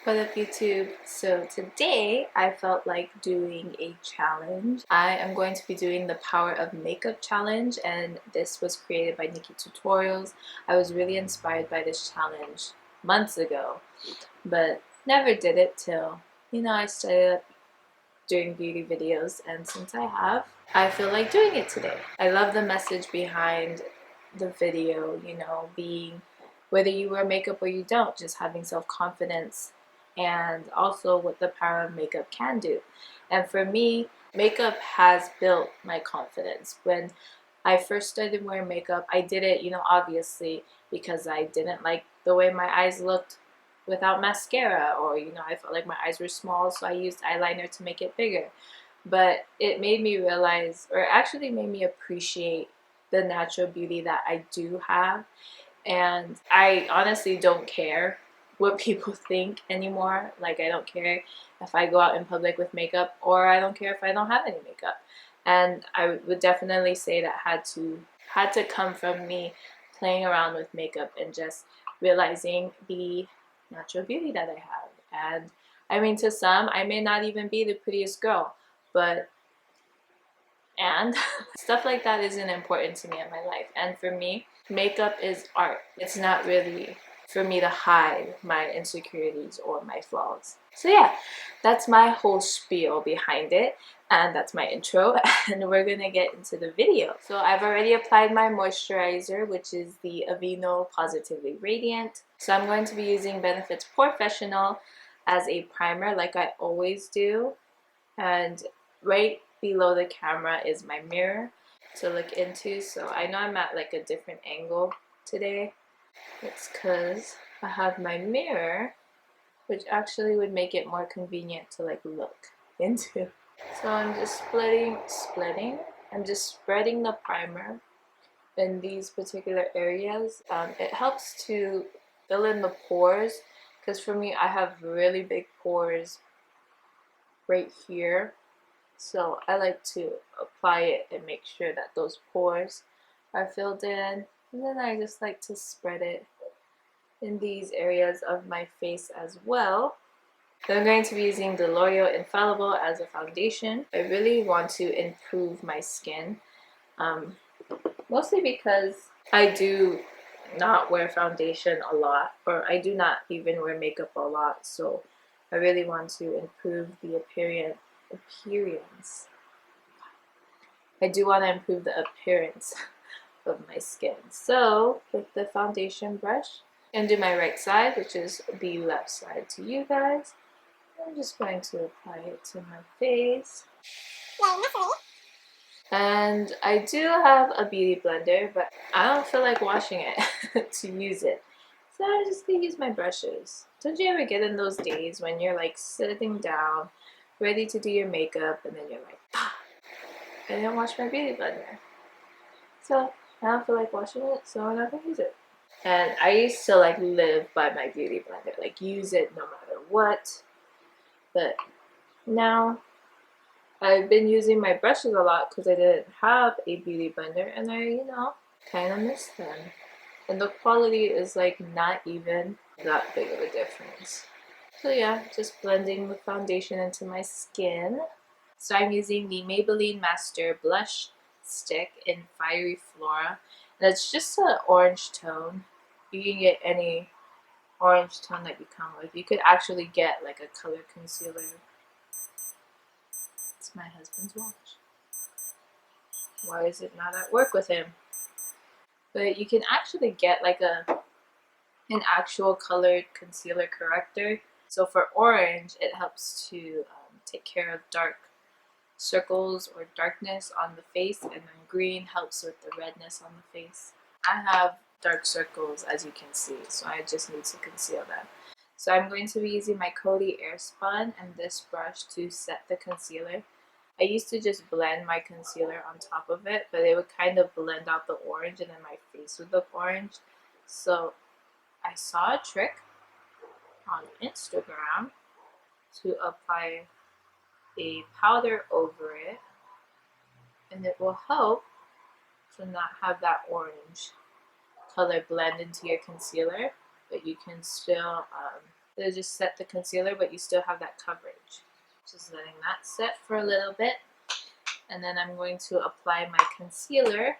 What up YouTube? So today I felt like doing a challenge. I am going to be doing the Power of Makeup challenge, and this was created by Nikki Tutorials. I was really inspired by this challenge months ago, but never did it till, I started doing beauty videos, and since I feel like doing it today. I love the message behind the video, being whether you wear makeup or you don't, just having self-confidence and also what the power of makeup can do. And for me, makeup has built my confidence. When I first started wearing makeup, I did it, obviously because I didn't like the way my eyes looked without mascara, or I felt like my eyes were small, so I used eyeliner to make it bigger. But it made me realize, or actually made me appreciate the natural beauty that I do have. And I honestly don't care what people think anymore. Like, I don't care if I go out in public with makeup, or I don't care if I don't have any makeup. And I would definitely say that had to come from me playing around with makeup and just realizing the natural beauty that I have. And I mean, to some, I may not even be the prettiest girl, but stuff like that isn't important to me in my life. And for me, makeup is art. It's not really for me to hide my insecurities or my flaws. So yeah, that's my whole spiel behind it, and that's my intro, and we're gonna get into the video. So I've already applied my moisturizer, which is the Aveeno Positively Radiant. So I'm going to be using Benefit's Professional as a primer, like I always do. And right below the camera is my mirror to look into. So I know I'm at like a different angle today. It's because I have my mirror, which actually would make it more convenient to like look into. So I'm just I'm just spreading the primer in these particular areas. It helps to fill in the pores, because for me, I have really big pores right here. So I like to apply it and make sure that those pores are filled in. And then I just like to spread it in these areas of my face as well. So I'm going to be using the L'Oreal Infallible as a foundation. I really want to improve my skin, mostly because I do not wear foundation a lot, or I do not even wear makeup a lot. So I really want to improve the appearance. I do want to improve the appearance of my skin. So with the foundation brush, and do my right side, which is the left side to you guys. I'm just going to apply it to my face. And I do have a beauty blender, but I don't feel like washing it to use it. So I'm just gonna use my brushes. Don't you ever get in those days when you're like sitting down, ready to do your makeup, and then you're like, ah, I didn't wash my beauty blender. So I don't feel like washing it, so I'm not gonna use it. And I used to like live by my beauty blender, like use it no matter what. But now I've been using my brushes a lot because I didn't have a beauty blender, and I, kind of miss them. And the quality is like not even that big of a difference. So yeah, just blending the foundation into my skin. So I'm using the Maybelline Master Blush Stick in Fiery Flora. And it's just an orange tone. You can get any orange tone that you come with. You could actually get like a color concealer. It's my husband's watch. Why is it not at work with him? But you can actually get like an actual colored concealer corrector. So for orange, it helps to take care of dark circles or darkness on the face, and then green helps with the redness on the face. I have dark circles, as you can see, so I just need to conceal them. So I'm going to be using my Coty Airspun and this brush to set the concealer. I used to just blend my concealer on top of it, but it would kind of blend out the orange and then my face would look orange. So I saw a trick on Instagram to apply a powder over it, and it will help to not have that orange color blend into your concealer, but you can still So just set the concealer, but you still have that coverage. Just letting that set for a little bit. And then I'm going to apply my concealer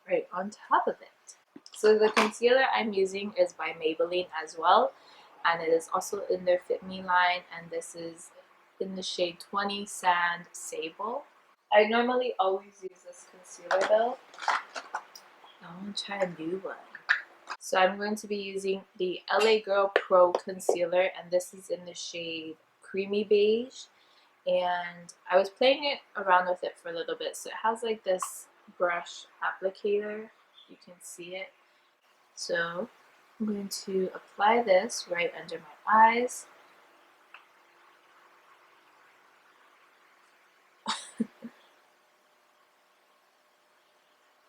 right on top of it. So the concealer I'm using is by Maybelline as well. And it is also in their Fit Me line. And this is in the shade 20 Sand Sable. I normally always use this concealer though. I want to try a new one. So I'm going to be using the LA Girl Pro Concealer, and this is in the shade Creamy Beige. And I was playing it around with it for a little bit. So it has like this brush applicator. You can see it. So I'm going to apply this right under my eyes.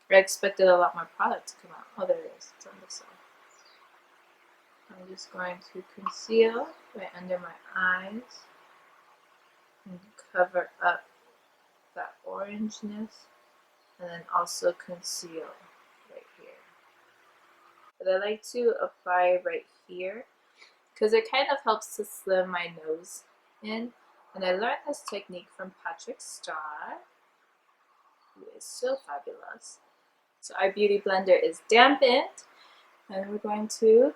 I expected a lot more product to come out. Oh, there it is. It's on the side. I'm just going to conceal right under my eyes and cover up that orangeness, and then also conceal right here. But I like to apply right here because it kind of helps to slim my nose in. And I learned this technique from Patrick Starr, who is so fabulous. So our beauty blender is dampened, and we're going to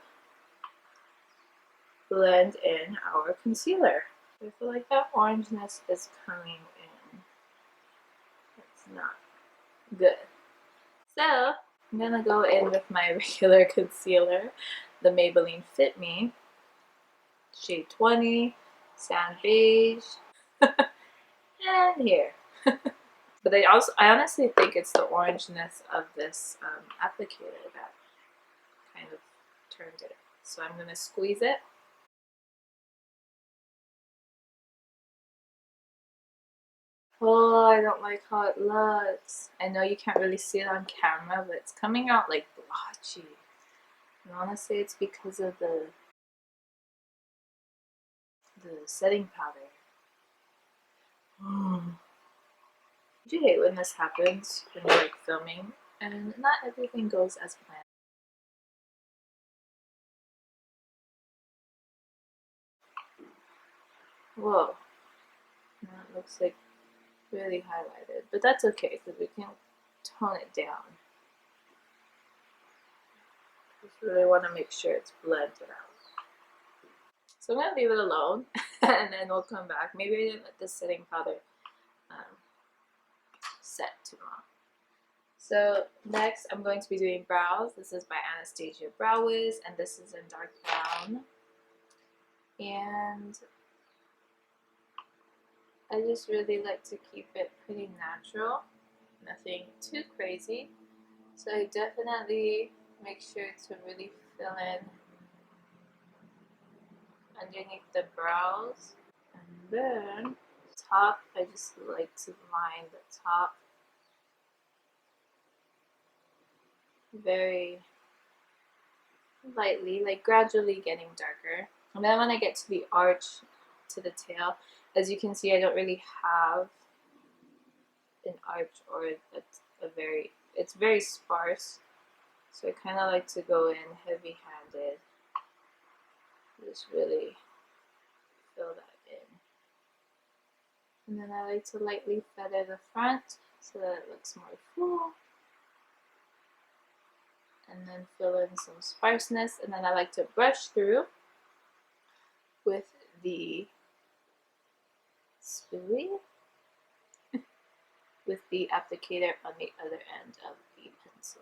blend in our concealer. I feel like that orangeness is coming in. It's not good. So I'm gonna go in with my regular concealer, the Maybelline Fit Me, shade 20, Sand Beige, and here. But I honestly think it's the orangeness of this applicator that kind of turned it. So I'm gonna squeeze it. Oh, I don't like how it looks. I know you can't really see it on camera, but it's coming out like blotchy. And I want to say it's because of the setting powder. Do you hate when this happens when you're like filming and not everything goes as planned? Whoa, now it looks like really highlighted, but that's okay because we can tone it down. Just really want to make sure it's blended out. So I'm going to leave it alone and then we'll come back. Maybe I didn't let the setting powder set too long. So next I'm going to be doing brows. This is by Anastasia Brow Wiz, and this is in dark brown. And I just really like to keep it pretty natural, nothing too crazy. So I definitely make sure to really fill in underneath the brows. And then top, I just like to line the top very lightly, like gradually getting darker. And then when I get to the arch, to the tail, as you can see, I don't really have an arch or it's very sparse. So I kind of like to go in heavy-handed, just really fill that in. And then I like to lightly feather the front so that it looks more full. And then fill in some sparseness, and then I like to brush through with the spoolie with the applicator on the other end of the pencil.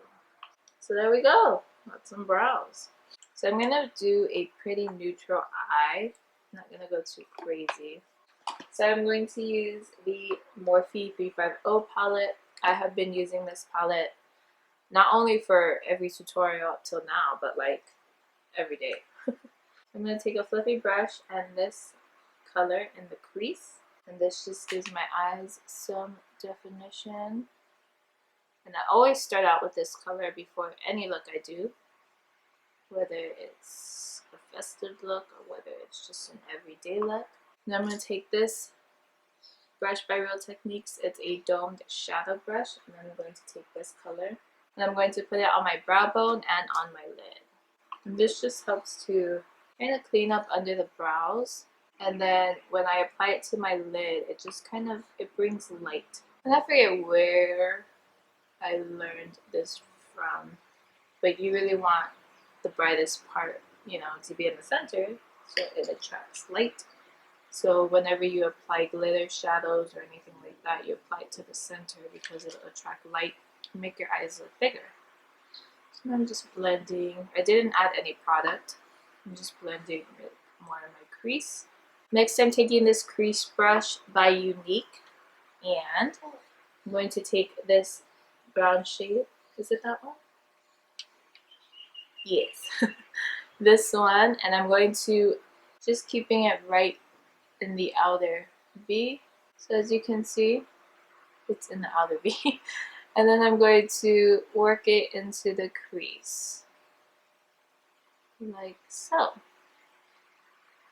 So there we go, that's some brows. So I'm gonna do a pretty neutral eye, I'm not gonna go too crazy. So I'm going to use the Morphe 350 palette. I have been using this palette not only for every tutorial up till now, but like every day. I'm going to take a fluffy brush and this color in the crease, and this just gives my eyes some definition. And I always start out with this color before any look I do, whether it's a festive look or whether it's just an everyday look. And I'm going to take this brush by Real Techniques. It's a domed shadow brush, and then I'm going to take this color and I'm going to put it on my brow bone and on my lid. And this just helps to kind of clean up under the brows. And then when I apply it to my lid, it just kind of, it brings light. And I forget where I learned this from, but you really want the brightest part, you know, to be in the center so it attracts light. So whenever you apply glitter shadows or anything like that, you apply it to the center because it'll attract light and make your eyes look bigger. So I'm just blending. I didn't add any product. I'm just blending it more in my crease. Next, I'm taking this crease brush by Unique, and I'm going to take this brown shade. Is it that one? Yes. This one, and I'm going to just keeping it right in the outer V. So as you can see, it's in the outer V. And then I'm going to work it into the crease. Like so.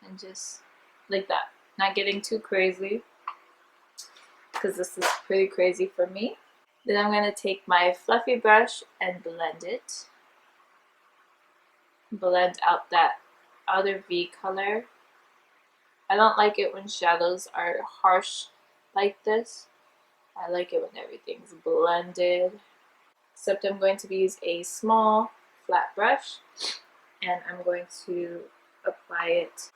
And just like that. Not getting too crazy, because this is pretty crazy for me. Then I'm going to take my fluffy brush and blend it. Blend out that outer V color. I don't like it when shadows are harsh like this. I like it when everything's blended. Except I'm going to use a small flat brush, and I'm going to apply it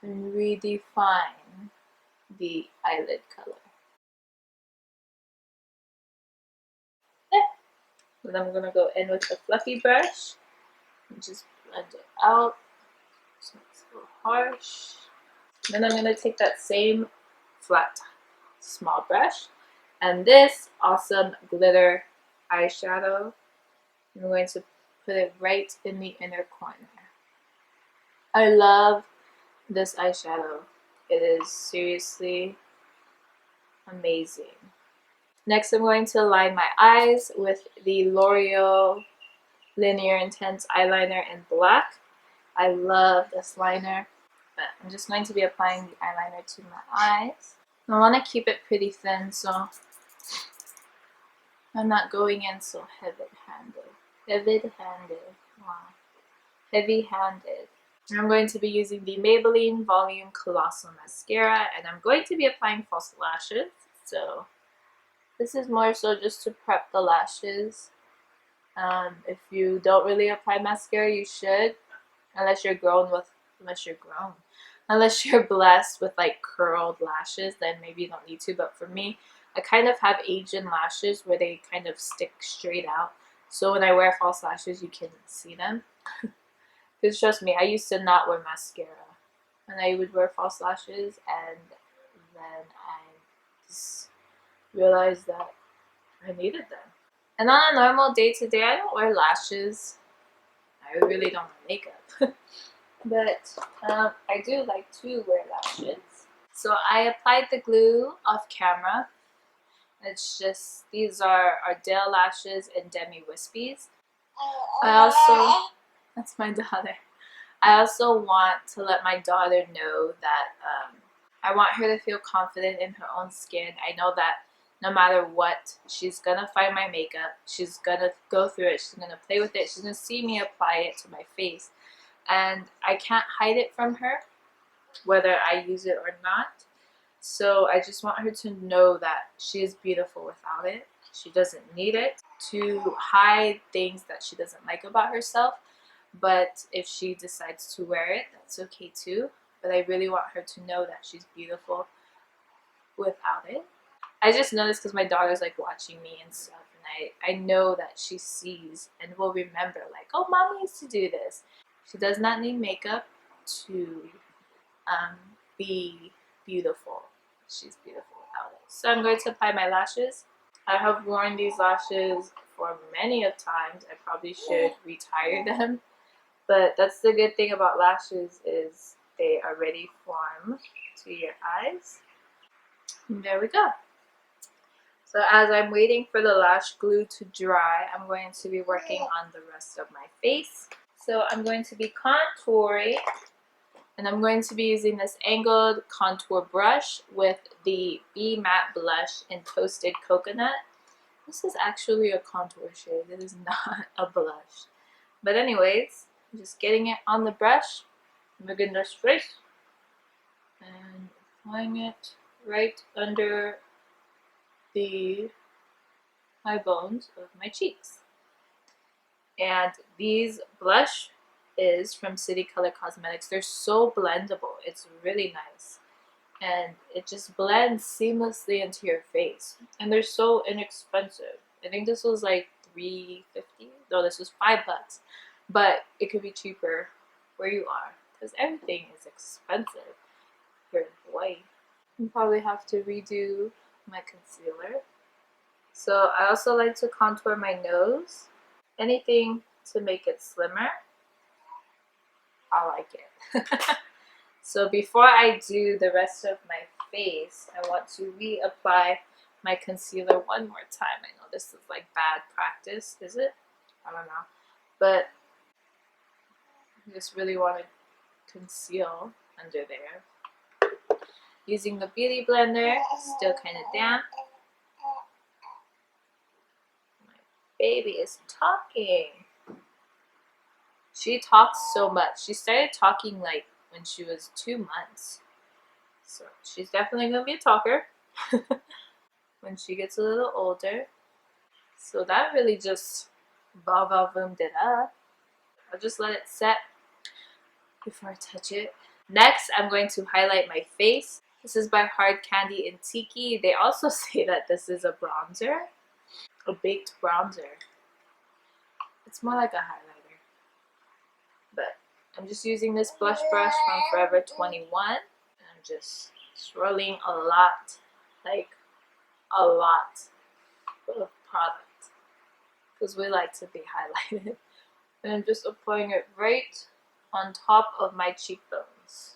and redefine the eyelid color. Then I'm going to go in with the fluffy brush and just blend it out so it's a little harsh. Then I'm going to take that same flat small brush and this awesome glitter eyeshadow. I'm going to put it right in the inner corner. I love this eyeshadow. It is seriously amazing. Next, I'm going to line my eyes with the L'Oreal Linear Intense Eyeliner in black. I love this liner, but I'm just going to be applying the eyeliner to my eyes. I want to keep it pretty thin, so I'm not going in so heavy-handed. Wow. Heavy-handed. I'm going to be using the Maybelline Volume Colossal Mascara, and I'm going to be applying false lashes. So this is more so just to prep the lashes. If you don't really apply mascara, you should, unless you're blessed with like curled lashes, then maybe you don't need to. But for me, I kind of have Asian lashes where they kind of stick straight out. So when I wear false lashes, you can see them. Because trust me, I used to not wear mascara, and I would wear false lashes, and then I just realized that I needed them. And on a normal day-to-day, I don't wear lashes. I really don't wear makeup. But I do like to wear lashes. So I applied the glue off camera. It's just, these are Ardell lashes and Demi Wispies. That's my daughter. I also want to let my daughter know that I want her to feel confident in her own skin. I know that no matter what, she's gonna find my makeup. She's gonna go through it. She's gonna play with it. She's gonna see me apply it to my face. And I can't hide it from her, whether I use it or not. So I just want her to know that she is beautiful without it. She doesn't need it to hide things that she doesn't like about herself. But if she decides to wear it, that's okay too. But I really want her to know that she's beautiful without it. I just know this because my daughter's like watching me and stuff, and I know that she sees and will remember like, oh, mommy used to do this. She does not need makeup to be beautiful. She's beautiful without it. So I'm going to apply my lashes. I have worn these lashes for many of times. I probably should retire them. But that's the good thing about lashes is they already form to your eyes. And there we go. So as I'm waiting for the lash glue to dry, I'm going to be working on the rest of my face. So I'm going to be contouring, and I'm going to be using this angled contour brush with the Be Matte blush in Toasted Coconut. This is actually a contour shade. It is not a blush. But anyways, I'm just getting it on the brush beginner's face and applying it right under the high bones of my cheeks. And these blush is from City Color Cosmetics. They're so blendable. It's really nice. And it just blends seamlessly into your face. And they're so inexpensive. I think this was like $3.50. No, this was $5. But it could be cheaper where you are because everything is expensive here in Hawaii. You probably have to redo my concealer. So I also like to contour my nose. Anything to make it slimmer, I like it. So before I do the rest of my face, I want to reapply my concealer one more time. I know this is like bad practice, is it? I don't know. But I just really want to conceal under there. Using the Beauty Blender, still kind of damp. My baby is talking. She talks so much. She started talking like when she was 2 months. So she's definitely going to be a talker when she gets a little older. So that really just va-va-voomed it up. I'll just let it set before I touch it. Next, I'm going to highlight my face. This is by Hard Candy and Tiki. They also say that this is a bronzer, a baked bronzer. It's more like a highlighter. But I'm just using this blush brush from Forever 21. I'm just swirling a lot, like a lot of product because we like to be highlighted. And I'm just applying it right on top of my cheekbones.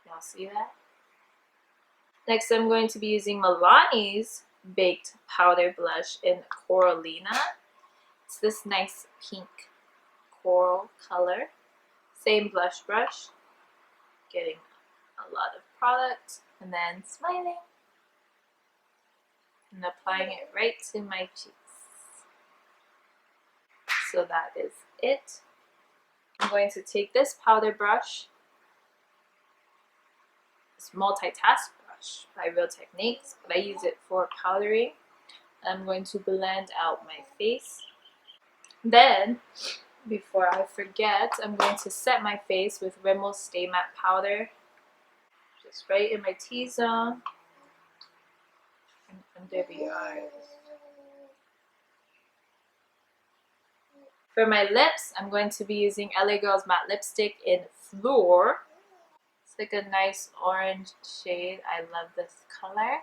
Y'all see that? Next, I'm going to be using Milani's Baked Powder Blush in Coralina. It's this nice pink coral color. Same blush brush. Getting a lot of product and then smiling. And applying it right to my cheeks. So that is it. I'm going to take this powder brush, this multitask brush by Real Techniques, but I use it for powdering. I'm going to blend out my face. Then, before I forget, I'm going to set my face with Rimmel Stay Matte Powder, just right in my T-zone and under the eyes. For my lips, I'm going to be using LA Girls Matte Lipstick in Floor. It's like a nice orange shade. I love this color.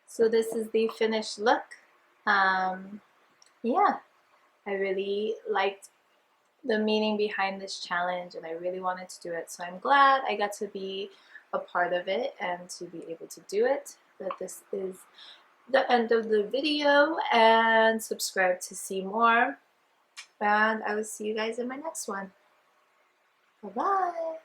So this is the finished look. Yeah, I really liked the meaning behind this challenge and I really wanted to do it. So I'm glad I got to be a part of it and to be able to do it. But this is the end of the video, and subscribe to see more. And I will see you guys in my next one. Bye-bye.